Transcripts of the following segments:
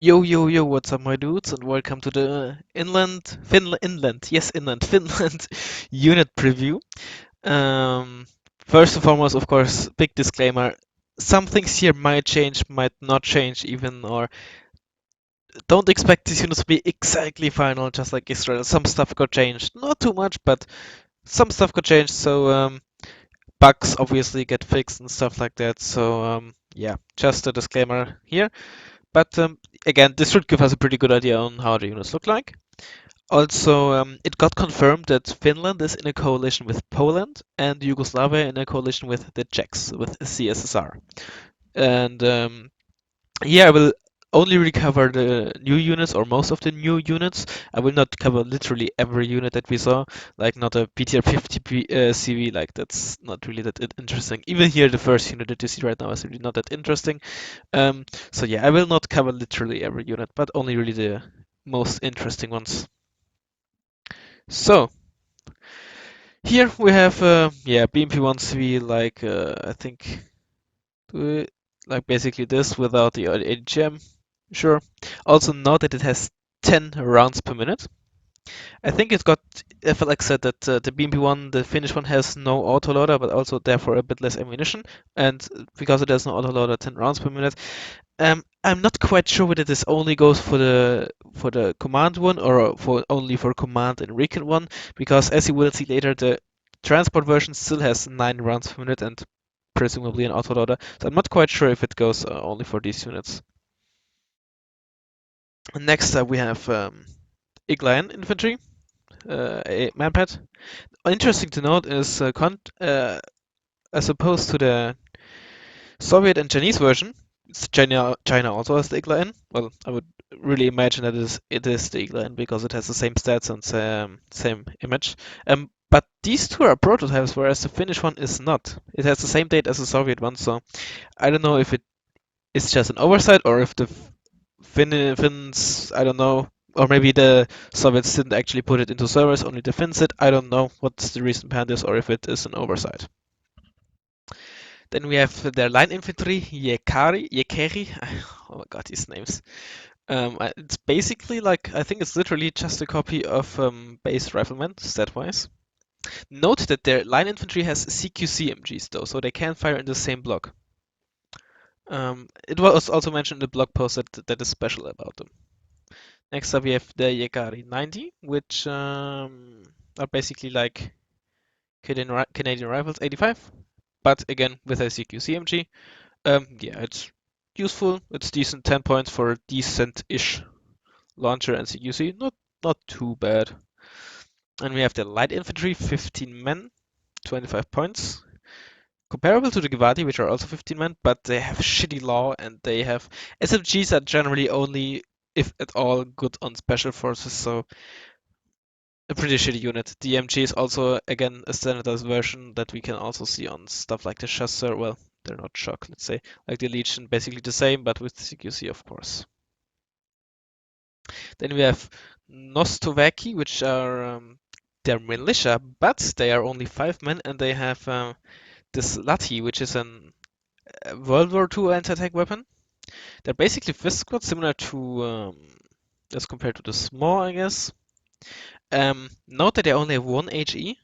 Yo, yo, yo, what's up, my dudes, and welcome to the Finland unit preview. Um, First and foremost, of course, big disclaimer, some things here might change, might not change even, or don't expect these units to be exactly final, just like Israel. Some stuff got changed, not too much, but some stuff got changed, so bugs obviously get fixed and stuff like that, so yeah, just a disclaimer here. But again, this should give us a pretty good idea on how the units look like. Also, it got confirmed that Finland is in a coalition with Poland and Yugoslavia in a coalition with the Czechs, with CSSR. And yeah, I will only recover the new units or most of the new units. I will not cover literally every unit that we saw, like not a PTR 50 CV, like that's not really that interesting. Even here, the first unit that you see right now is really not that interesting. So yeah, I will not cover literally every unit, but only really the most interesting ones. So here we have yeah, BMP1CV, like I think uh, like basically this without the AGM. Sure. Also note that it has 10 rounds per minute. I think it got, I felt like said that the BMP1, the Finnish one, has no autoloader, but also therefore a bit less ammunition. And because it has no autoloader, 10 rounds per minute. I'm not quite sure whether this only goes for the command one or for only for command and recon one, because as you will see later, the transport version still has 9 rounds per minute and presumably an autoloader. So I'm not quite sure if it goes only for these units. Next up we have Iglayan Infantry, a manpad. Interesting to note is as opposed to the Soviet and Chinese version, China also has the Igla N. Well, I would really imagine that it is the Igla N because it has the same stats and same image. But these two are prototypes, whereas the Finnish one is not. It has the same date as the Soviet one, so I don't know if it is just an oversight or if the Finns, I don't know, or maybe the Soviets didn't actually put it into servers, only the Finns did. I don't know what's the reason behind this, or if it is an oversight. Then we have their line infantry, Yekeri. Oh my god, these names. It's basically like, I think it's literally just a copy of base riflemen, stat-wise. Note that their line infantry has CQC MGs though, so they can fire in the same block. It was also mentioned in the blog post that is special about them. Next up we have the Yekari 90, which are basically like Canadian Rifles 85, but again with a CQC MG. Yeah, it's useful. It's decent. 10 points for a decent-ish launcher and CQC. Not too bad. And we have the light infantry, 15 men, 25 points. Comparable to the Givati, which are also 15 men, but they have shitty law and they have SMGs are generally only, if at all, good on special forces, so a pretty shitty unit. The MG is also, again, a standardized version that we can also see on stuff like the Chasseur. Well, they're not shock, let's say. Like the Legion, basically the same, but with CQC, of course. Then we have Nostovaki, which are they're militia, but they are only 5 men, and they have this Lathi, which is an World War II anti-tank weapon. They're basically fist squad, similar to as compared to the small, I guess. Note that they only have 1 HE,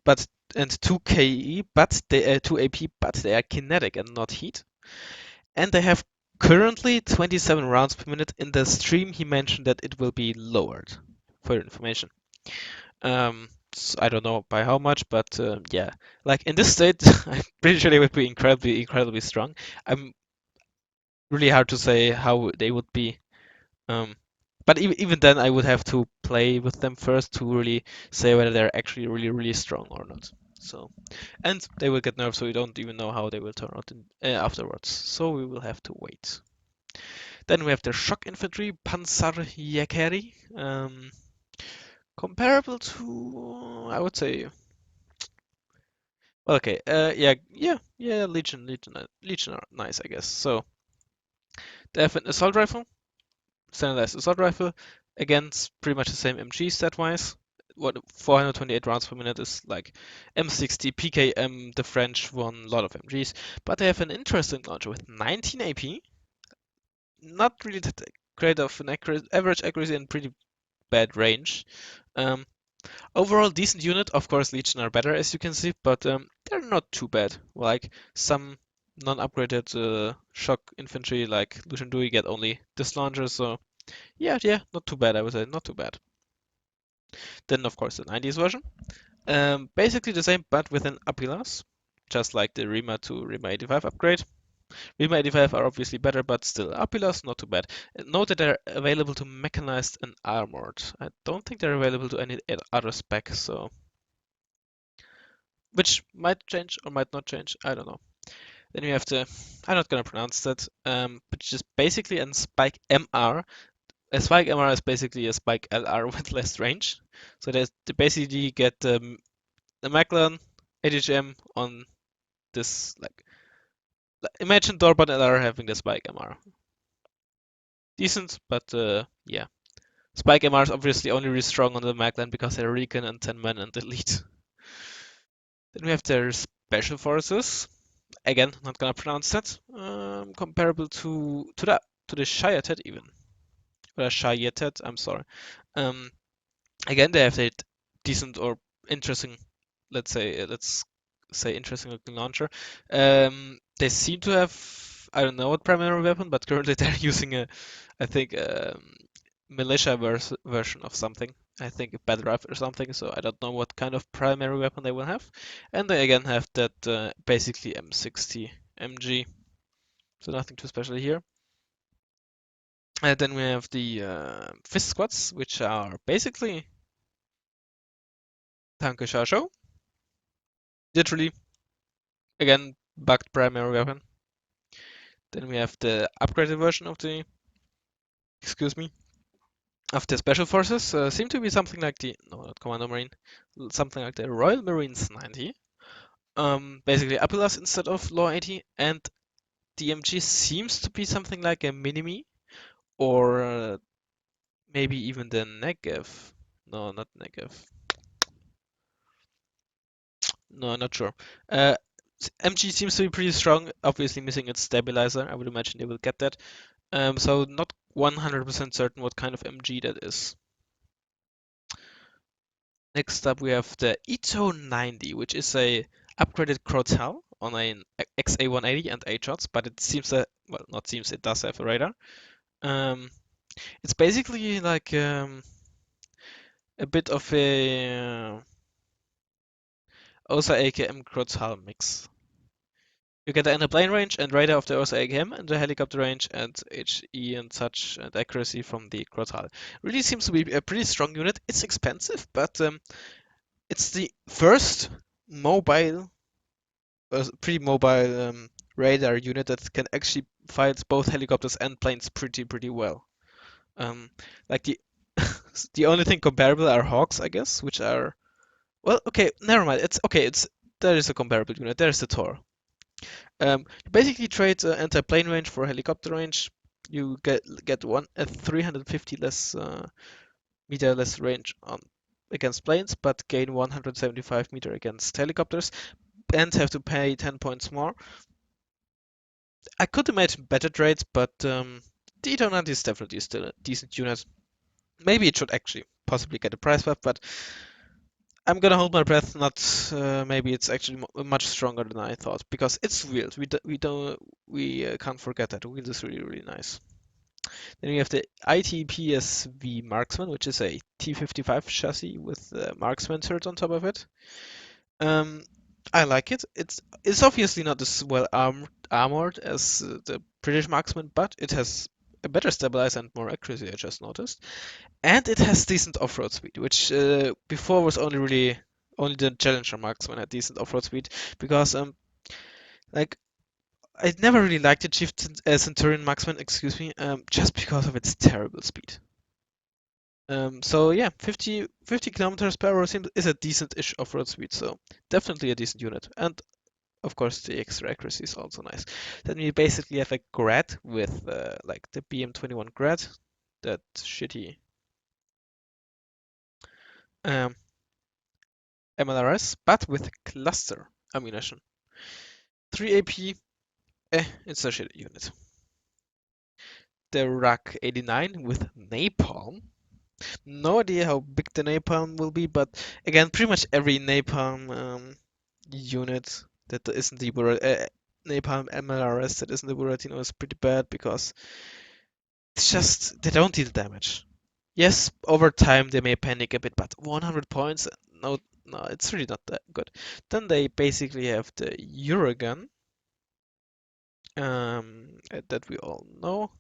but and 2 KE, but they 2 AP, but they are kinetic and not heat. And they have currently 27 rounds per minute. In the stream, he mentioned that it will be lowered, for your information. So I don't know by how much, but yeah, like in this state, I'm pretty sure they would be incredibly strong. I'm really hard to say how they would be. Um, but even then, I would have to play with them first to really say whether they're actually really strong or not. So, and they will get nerfed, so we don't even know how they will turn out afterwards. So we will have to wait. Then we have the shock infantry, Panzerjägeri. Comparable to, I would say, okay, yeah, Legion are nice, I guess. So they have an assault rifle, standardized assault rifle. Again, it's pretty much the same MG stat-wise. What 428 rounds per minute is like M60, PKM, the French one, a lot of MGs. But they have an interesting launcher with 19 AP. Not really that great of an average accuracy and pretty bad range. Um, Overall, decent unit. Of course, Legion are better, as you can see, but they're not too bad. Like some non-upgraded shock infantry, like Lucian Dewey, get only this launcher, so yeah, not too bad. I would say not too bad. Then, of course, the 90s version. Basically the same, but with an Apilas, just like the Rima to Rima 85 upgrade. Rima 85 are obviously better, but still, Apilas not too bad. Note that they're available to mechanized and armored. I don't think they're available to any other spec, so which might change or might not change. I don't know. Then we have the, I'm not gonna pronounce that, but just basically a Spike MR. A Spike MR is basically a Spike LR with less range. So they basically get the Macklin ADHM on this, like imagine Dorban LR having the Spike MR. Decent, but yeah. Spike MR is obviously only really strong on the Macklin because they're Recon and 10 men and elite. Then we have their special forces. Again, not gonna pronounce that. Comparable to the Shiatet even. Or Shiatet, I'm sorry. Um, Again, they have a decent or interesting, let's say interesting looking launcher. They seem to have, I don't know what primary weapon, but currently they're using I think, militia version of something. I think a battle rifle or something. So I don't know what kind of primary weapon they will have. And they again have that basically M60 MG. So nothing too special here. And then we have the fist squads, which are basically Tanke Shasho. Literally, again, bugged primary weapon. Then we have the upgraded version of the, excuse me, of the special forces. Seem to be something like the, no, not Commando Marine, something like the Royal Marines 90. Basically Apilas instead of Law 80, and DMG seems to be something like a Minimi, or maybe even the Negev. No, not Negev. No, not sure. Uh, MG seems to be pretty strong, obviously missing its stabilizer. I would imagine they will get that. So not 100% certain what kind of MG that is. Next up we have the Ito 90, which is a upgraded Crotel on an XA180 and 8 shots, but it seems that, well, not seems, it does have a radar. It's basically like a bit of a OSA AKM Crotel mix. You get the inter-plane range and radar of the OSA AKM and the helicopter range and HE and such and accuracy from the Crotal. Really seems to be a pretty strong unit. It's expensive, but it's the first mobile, pretty mobile radar unit that can actually fight both helicopters and planes pretty well. Like the the only thing comparable are Hawks, I guess, which are, well, okay, never mind. It's okay. There is a comparable unit. There's the Tor. You basically trade anti-plane range for helicopter range. You get one 350 less meter less range on against planes, but gain 175 meter against helicopters, and have to pay 10 points more. I could imagine better trades, but the Eternity is definitely still a decent unit. Maybe it should actually possibly get a price buff, but I'm gonna hold my breath. Not maybe it's actually much stronger than I thought because it's wheeled. We can't forget that wheeled is really nice. Then we have the ITPSV Marksman, which is a T55 chassis with Marksman turret on top of it. Um, I like it. It's obviously not as well armored as the British Marksman, but it has a better stabilizer and more accuracy, I just noticed. And it has decent off-road speed, which before was only the Challenger Marksman had decent off-road speed because like I never really liked the Chief Centurion Marksman, excuse me, just because of its terrible speed. So yeah, 50 kilometers per hour is a decent-ish off-road speed, so definitely a decent unit. And of course, the extra accuracy is also nice. Then we basically have a Grad with like the BM21 Grad, that shitty um, MLRS, but with cluster ammunition. 3 AP, it's a shitty unit. the Rak 89 with Napalm. No idea how big the Napalm will be, but again, pretty much every Napalm unit that isn't the Napalm MLRS that isn't the Buratino is pretty bad because it's just they don't deal damage. Yes, over time they may panic a bit, but 100 points, no, no, it's really not that good. Then they basically have the Eurogun, that we all know.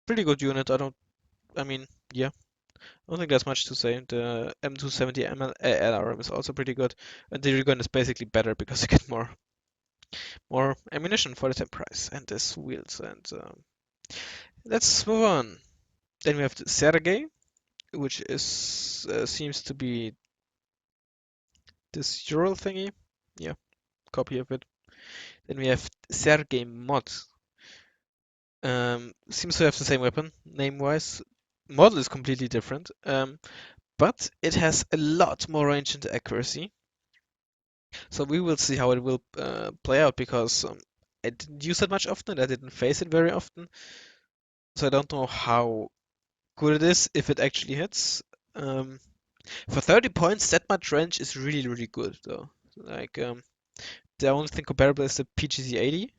Pretty good unit. I mean, yeah, I don't think there's much to say. The M270 LRM is also pretty good, and the Eurogun is basically better because you get more ammunition for the same price and this wheels. And let's move on. Then we have the Sergei, which is seems to be this Ural thingy. Yeah, copy of it. Then we have Sergei Mod. Seems to have the same weapon, name-wise. Model is completely different, but it has a lot more range and accuracy. So we will see how it will play out because I didn't use it much often. I didn't face it very often, so I don't know how good it is if it actually hits. Um, for 30 points, that much range is really, really good, though. Like, the only thing comparable is the PGC 80,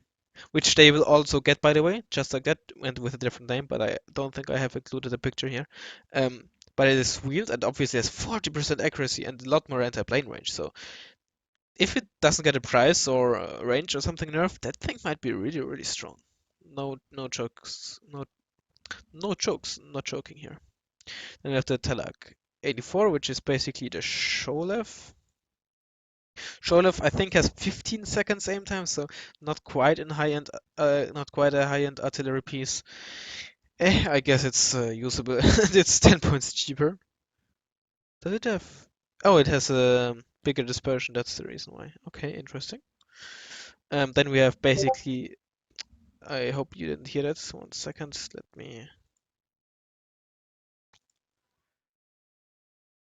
which they will also get, by the way, just like that, and with a different name, but I don't think I have included a picture here. But it is wheeled and obviously has 40% accuracy and a lot more anti-plane range. So if it doesn't get a price or a range or something nerfed, that thing might be really, really strong. No jokes, no jokes, not joking here. Then we have the Telak 84, which is basically the Sholev. Sholev, I think, has 15 seconds aim time, so not quite in high end, not quite a high-end artillery piece. I guess it's usable. It's 10 points cheaper. Does it have? Oh, it has a bigger dispersion. That's the reason why. Okay, interesting. Then we have basically. I hope you didn't hear that. 1 second. Let me.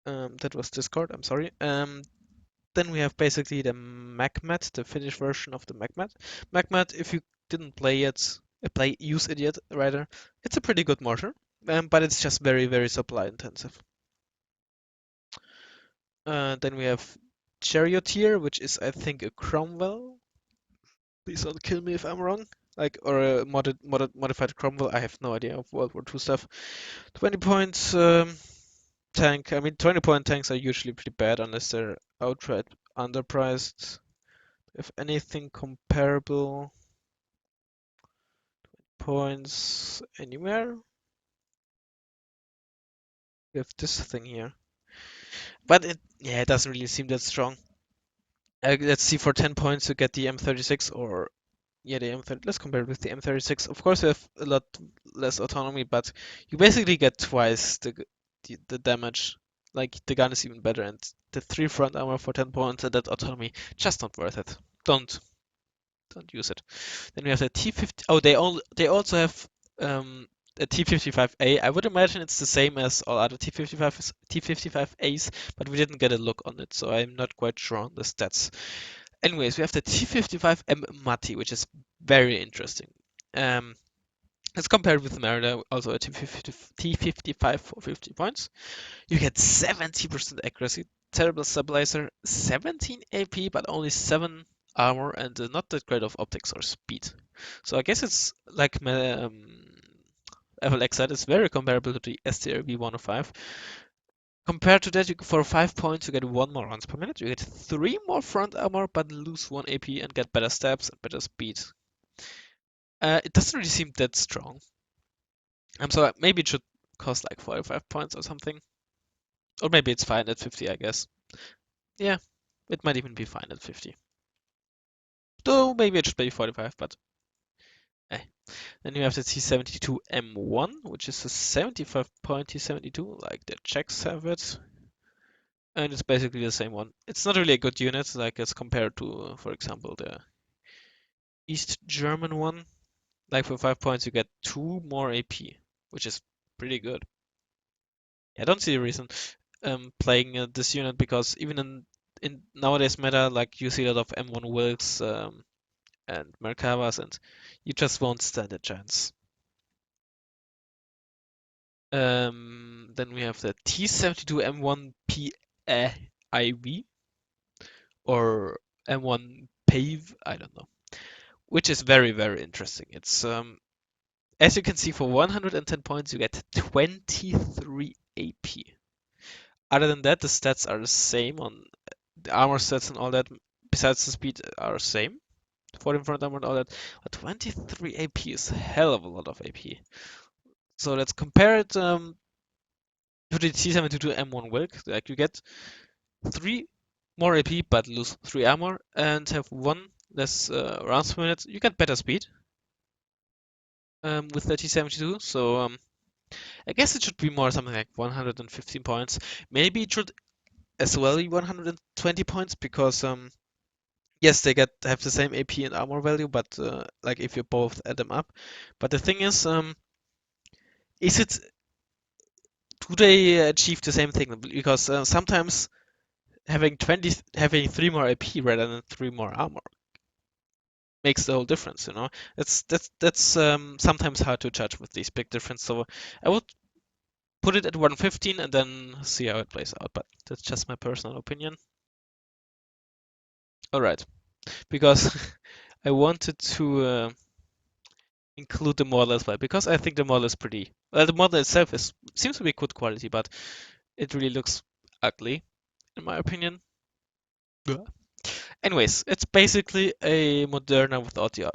That was Discord. I'm sorry. Then we have basically the MacMat, the Finnish version of the MacMat. MacMat, if you didn't play it, use it yet, rather, it's a pretty good mortar, but it's just very, very supply intensive. Then we have Charioteer, which is, I think, a Cromwell. Please don't kill me if I'm wrong. Like, or a modified Cromwell. I have no idea of World War II stuff. 20 points tank. I mean, 20-point tanks are usually pretty bad unless they're outright underpriced. If anything comparable, points anywhere. We have this thing here, but yeah, it doesn't really seem that strong. Let's see, for 10 points you get the M36 or yeah, the M30. Let's compare it with the M36. Of course, you have a lot less autonomy, but you basically get twice the damage. Like the gun is even better, and the 3 front armor for 10 points and that autonomy, just not worth it. Don't use it. Then we have the T50. Oh, they also have a T55A. I would imagine it's the same as all other T55As, but we didn't get a look on it, so I'm not quite sure on the stats. Anyways, we have the T55M Mati, which is very interesting. Um, let's compare it with Merida, also a T55 for 50 points. You get 70% accuracy, terrible stabilizer, 17 AP, but only 7 armor, and not that great of optics or speed. So I guess it's like FLX, it's very comparable to the STRV 105. Compared to that, for 5 points, you get 1 more rounds per minute. You get 3 more front armor, but lose 1 AP and get better stabs and better speed. It doesn't really seem that strong. So maybe it should cost like 45 points or something. Or maybe it's fine at 50, I guess. Yeah, it might even be fine at 50. Though maybe it should be 45, but eh. Then you have the T72M1, which is a 75 point T72, like the Czechs have it. And it's basically the same one. It's not really a good unit, like as compared to, for example, the East German one. Like for 5 points, you get 2 more AP, which is pretty good. I don't see a reason playing this unit because even in nowadays meta, like you see a lot of M1 Wilks and Merkavas, and you just won't stand a chance. Then we have the T72M1P IV or M1 PAVE, I don't know, which is very, very interesting. It's as you can see, for 110 points, you get 23 AP. Other than that, the stats are the same on the armor stats and all that. Besides the speed, are the same for the front armor and all that. But 23 AP is a hell of a lot of AP. So let's compare it to the T72 M1 Wilk. Like you get 3 more AP but lose 3 armor and have 1 less rounds per minute. You get better speed with the T72. So I guess it should be more something like 115 points. Maybe it should as well be 120 points because yes, they have the same AP and armor value, but like if you both add them up. But the thing is it do they achieve the same thing? Because sometimes having 3 more AP rather than 3 more armor makes the whole difference, you know. That's sometimes hard to judge with these big differences. So I would put it at 115 and then see how it plays out. But that's just my personal opinion. All right, because I wanted to include the model as well because I think the model is pretty. Well, the model itself seems to be good quality, but it really looks ugly in my opinion. Yeah. Anyways, it's basically a Moderna without the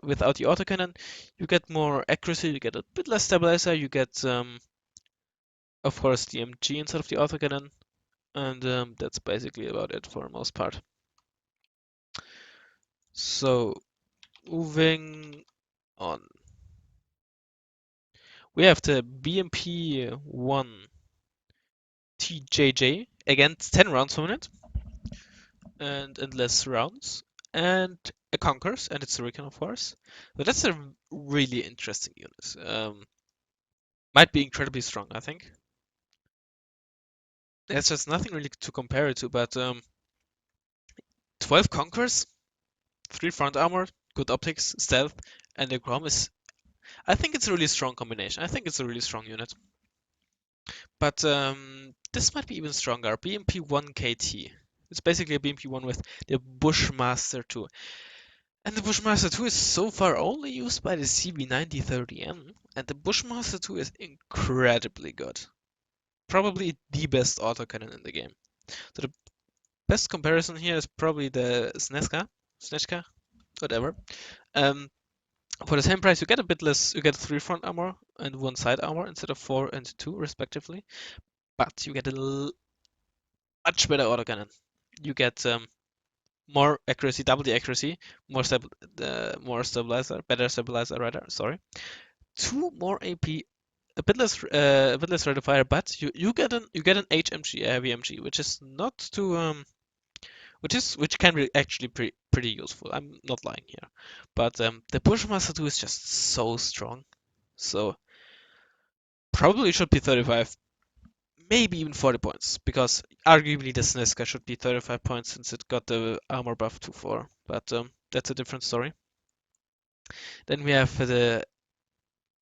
autocannon. You get more accuracy, you get a bit less stabilizer, you get of course the MG instead of the autocannon, and that's basically about it for the most part. So moving on, we have the BMP-1 TJJ, again 10 rounds per minute and endless rounds, and it conquers, and it's a Recon of course. But that's a really interesting unit. Might be incredibly strong, I think. There's just nothing really to compare it to, but 12 conquers, 3 front armor, good optics, stealth, and the Grom is. I think it's a really strong combination. I think it's a really strong unit. But this might be even stronger. BMP-1 KT. It's basically a BMP-1 with the Bushmaster 2. And the Bushmaster 2 is so far only used by the CB9030M, and the Bushmaster 2 is incredibly good. Probably the best autocannon in the game. So the best comparison here is probably the Snezka, whatever. Um, for the same price, you get a bit less. You get 3 front armor and 1 side armor instead of 4 and 2 respectively. But you get a much better autocannon. You get more accuracy, double the accuracy, more stabilizer, better stabilizer rather. Sorry, 2 more AP, a bit less rate of fire, but you get an HMG, a heavy MG, which is not too which can be actually pretty useful. I'm not lying here, but the Bushmaster 2 is just so strong, so probably should be 35, maybe even 40 points, because arguably the Snezka should be 35 points since it got the armor buff to 4, but that's a different story. Then we have the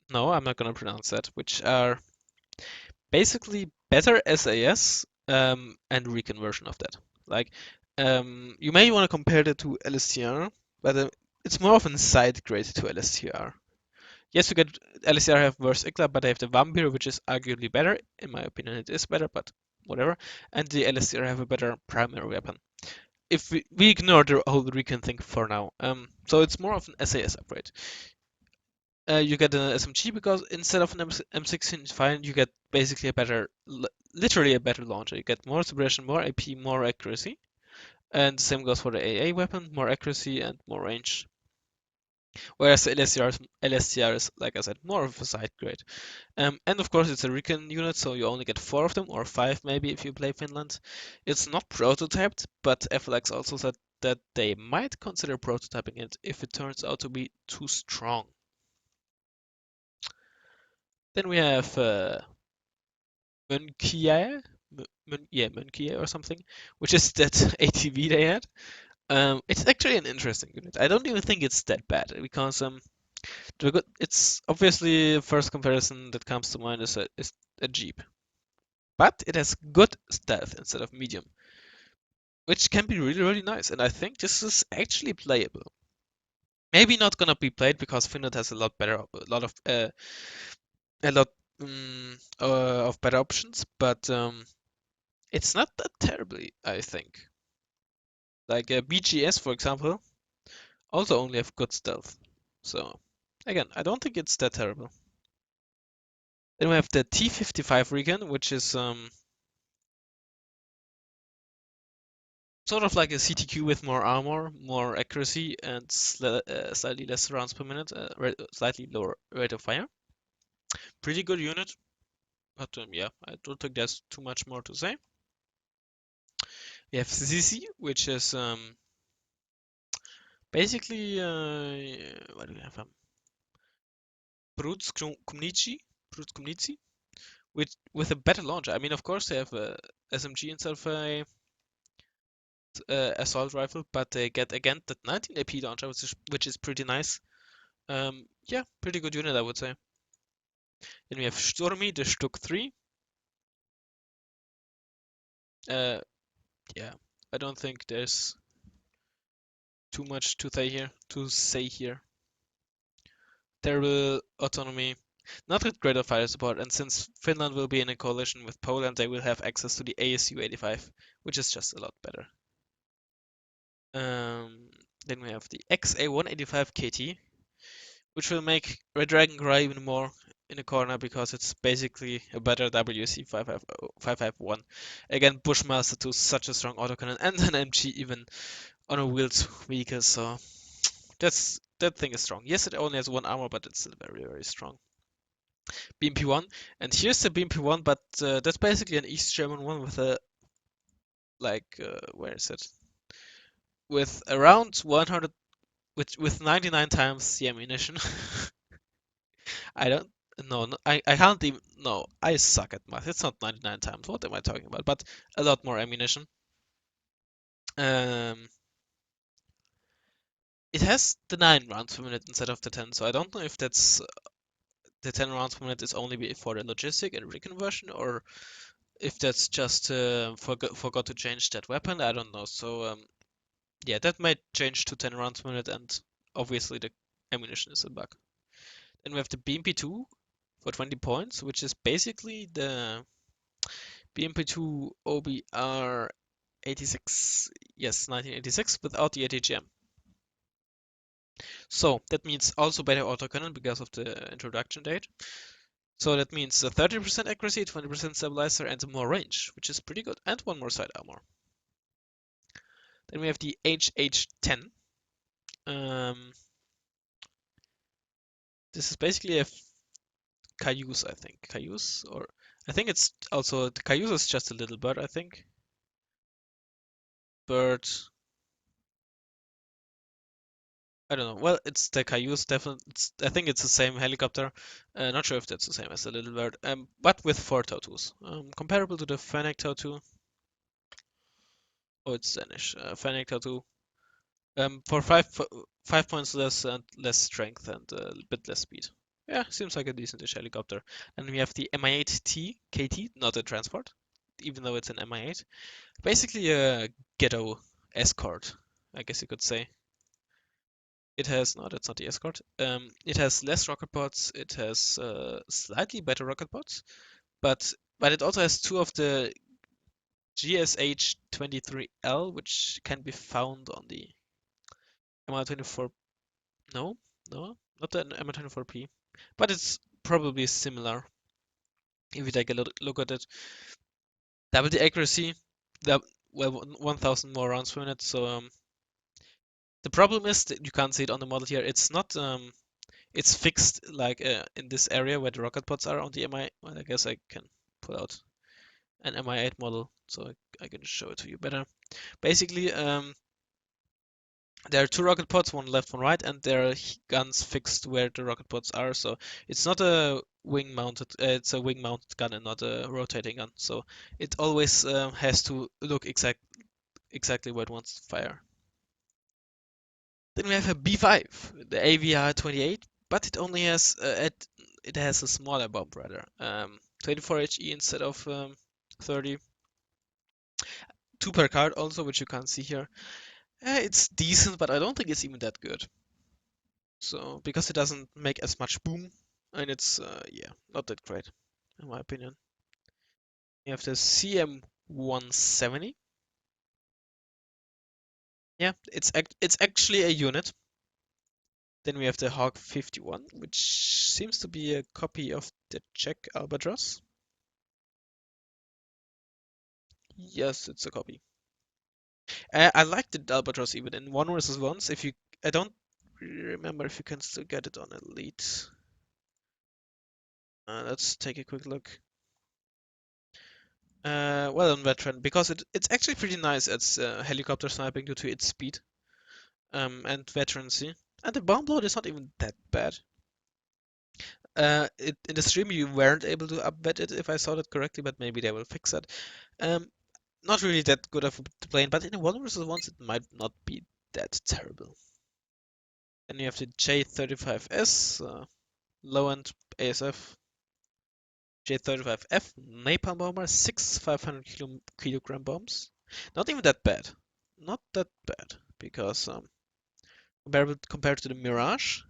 no, I'm not gonna pronounce that, which are basically better SAS and recon version of that. Like, you may want to compare that to LSTR, but it's more of a side grade to LSTR. Yes, you get LSTR have worse ICLA, but they have the Vampire, which is arguably better. In my opinion, it is better, but whatever. And the LSTR have a better primary weapon. If we ignore the whole recon thing for now, so it's more of an SAS upgrade. You get an SMG because instead of an M16 fine, you get basically a better, literally a better launcher. You get more suppression, more AP, more accuracy. And the same goes for the AA weapon, more accuracy and more range. Whereas the LSTR is, like I said, more of a side grade. And of course, it's a recon unit, so you only get 4 of them, or 5 maybe if you play Finland. It's not prototyped, but FLX also said that they might consider prototyping it if it turns out to be too strong. Then we have Mönkier, Mönkier or something, which is that ATV they had. It's actually an interesting unit. I don't even think it's that bad because it's obviously the first comparison that comes to mind is a Jeep. But it has good stealth instead of medium, which can be really, really nice. And I think this is actually playable. Maybe not gonna be played because Finland has a lot better, a lot of better options, but it's not that terribly, I think. Like BGS, for example, also only have good stealth. So again, I don't think it's that terrible. Then we have the T-55 Recon, which is sort of like a CTQ with more armor, more accuracy, and slightly less rounds per minute, slightly lower rate of fire. Pretty good unit, but yeah, I don't think there's too much more to say. We have CC, which is basically what do we have? Brutz with a better launcher. I mean, of course, they have a SMG instead of a assault rifle, but they get again that 19 AP launcher, which is pretty nice. Yeah, pretty good unit, I would say. Then we have Sturmy, the Stuck 3. Uh, yeah, I don't think there's too much to say here. Terrible autonomy, not with greater fire support, and since Finland will be in a coalition with Poland, they will have access to the ASU 85, which is just a lot better. Then we have the XA185 KT, which will make Red Dragon cry even more in the corner because it's basically a better WC 551. Again, Bushmaster 2, such a strong autocannon, and an MG even on a wheeled vehicle, so that thing is strong. Yes, it only has one armor, but it's still very, very strong. BMP1, and here's the BMP1, but that's basically an East German one with a, like, where is it? With around 100, with 99 times the ammunition. I don't, no, I can't even, no, I suck at math. It's not 99 times. What am I talking about? But a lot more ammunition. Um, it has the 9 rounds per minute instead of the 10, so I don't know if that's the 10 rounds per minute is only for the logistic and reconversion, or if that's just forgot to change that weapon. I don't know. So yeah, that might change to 10 rounds per minute, and obviously the ammunition is a bug. Then we have the BMP2 for 20 points, which is basically the BMP2 OBR 86, yes, 1986 without the ATGM. So that means also better autocannon because of the introduction date. So that means a 30% accuracy, 20% stabilizer, and more range, which is pretty good, and one more side armor. Then we have the HH10. This is basically a Cayuse, I think. Cayuse, or I think it's also the Cayuse is just a little bird, I think. Bird. I don't know. Well, it's the Cayuse, definitely. I think it's the same helicopter. Not sure if that's the same as the little bird. But with 4 Tautus. Comparable to the Fennec Tautu. Oh, it's Danish. Fennec Tautu. For 5 points less and less strength and a bit less speed. Yeah, seems like a decent-ish helicopter. And we have the Mi-8T KT, not a transport, even though it's an Mi-8. Basically a ghetto escort, I guess you could say. It has, no, that's not the escort. It has less rocket pods. It has slightly better rocket pods, but it also has 2 of the GSH-23L, which can be found on the MR-24. No, no, not the MR-24P, but it's probably similar if you take a look at it. Double the accuracy, well, 1,000 more rounds per minute. So the problem is that you can't see it on the model here. It's not it's fixed like in this area where the rocket pods are on the MI. Well, I guess I can pull out an MI8 model so I can show it to you better. Basically, there are 2 rocket pods, one left, one right, and there are guns fixed where the rocket pods are. So it's not a wing mounted. It's a wing mounted gun and not a rotating gun. So it always has to look exactly where it wants to fire. Then we have a B5, the AVR 28, but it only has it has a smaller bomb rather. 24 HE instead of 30. 2 per card also, which you can't see here. It's decent, but I don't think it's even that good. So, because it doesn't make as much boom, and it's, yeah, not that great, in my opinion. You have the CM170. Yeah, it's actually a unit. Then we have the Hawk 51, which seems to be a copy of the Czech Albatross. Yes, it's a copy. I like the Albatross even in 1 versus 1s. If you, I don't remember if you can still get it on Elite. Let's take a quick look. Well, on Veteran, because it's actually pretty nice at helicopter sniping due to its speed and veterancy. And the bomb load is not even that bad. In the stream you weren't able to upvet it if I saw that correctly, but maybe they will fix that. Um, Not really that good of a plane, but in a 1 versus 1 it might not be that terrible. Then you have the J35S, low-end ASF. J35F, napalm bomber, 6 500 kilogram bombs. Not even that bad. Not that bad, because compared to the Mirage,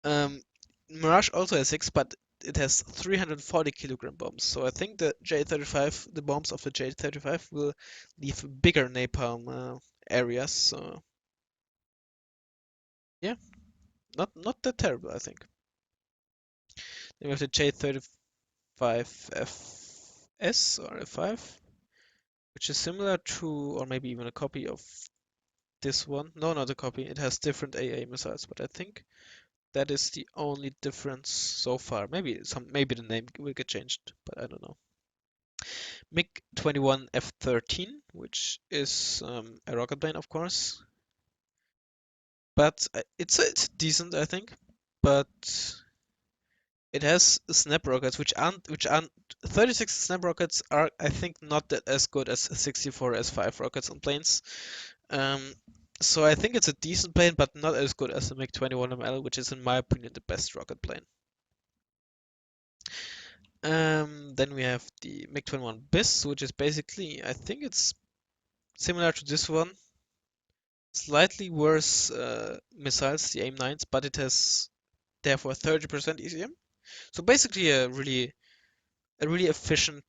um, Mirage also has 6, but it has 340 kilogram bombs. So I think the bombs of the J35 will leave bigger napalm areas. So yeah, not that terrible, I think. Then we have the J35FS or F5, which is similar to, or maybe even a copy of this one. No, not a copy. It has different AA missiles, but I think that is the only difference so far. Maybe the name will get changed, but I don't know. MiG-21 F-13, which is a rocket plane, of course, but it's decent, I think. But it has snap rockets, which aren't 36 snap rockets are, I think, not that as good as 64 S5 rockets on planes. Um, so I think it's a decent plane, but not as good as the MiG-21ML, which is, in my opinion, the best rocket plane. Then we have the MiG-21 BIS, which is basically, I think it's similar to this one, slightly worse missiles, the AIM-9s, but it has therefore 30% ECM. So basically a really efficient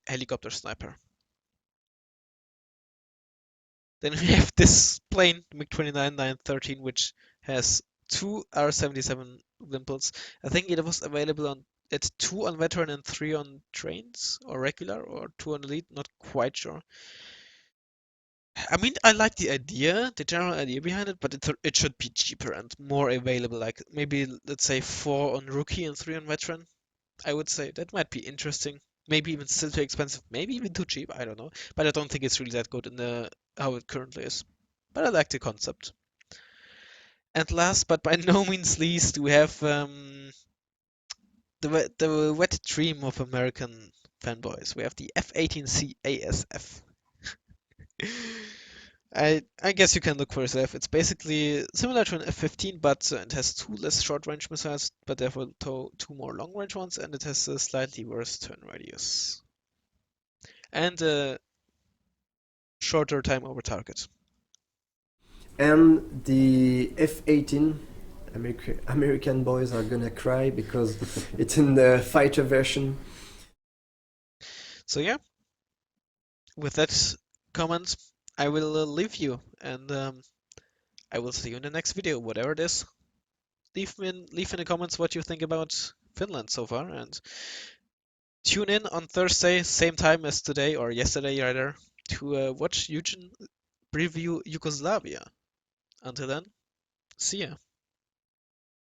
helicopter sniper. Then we have this plane, MiG-29-913, which has 2 R-77 Wimples. I think it was available at 2 on veteran and 3 on trains, or regular, or 2 on elite, not quite sure. I mean, I like the idea, the general idea behind it, but it should be cheaper and more available. Like maybe, let's say, 4 on rookie and 3 on veteran. I would say that might be interesting. Maybe even still too expensive, maybe even too cheap. I don't know, but I don't think it's really that good in the how it currently is. But I like the concept. And last but by no means least, we have the wet dream of American fanboys. We have the F-18C ASF. I guess you can look for yourself. It's basically similar to an F-15, but it has 2 less short-range missiles, but therefore 2 more long-range ones, and it has a slightly worse turn radius. And a shorter time over target. And the F-18, American boys are gonna cry because it's in the fighter version. So yeah, with that comment, I will leave you, and I will see you in the next video, whatever it is. Leave in the comments what you think about Finland so far, and tune in on Thursday, same time as today, or yesterday rather, to watch Eugen preview Yugoslavia. Until then, see ya.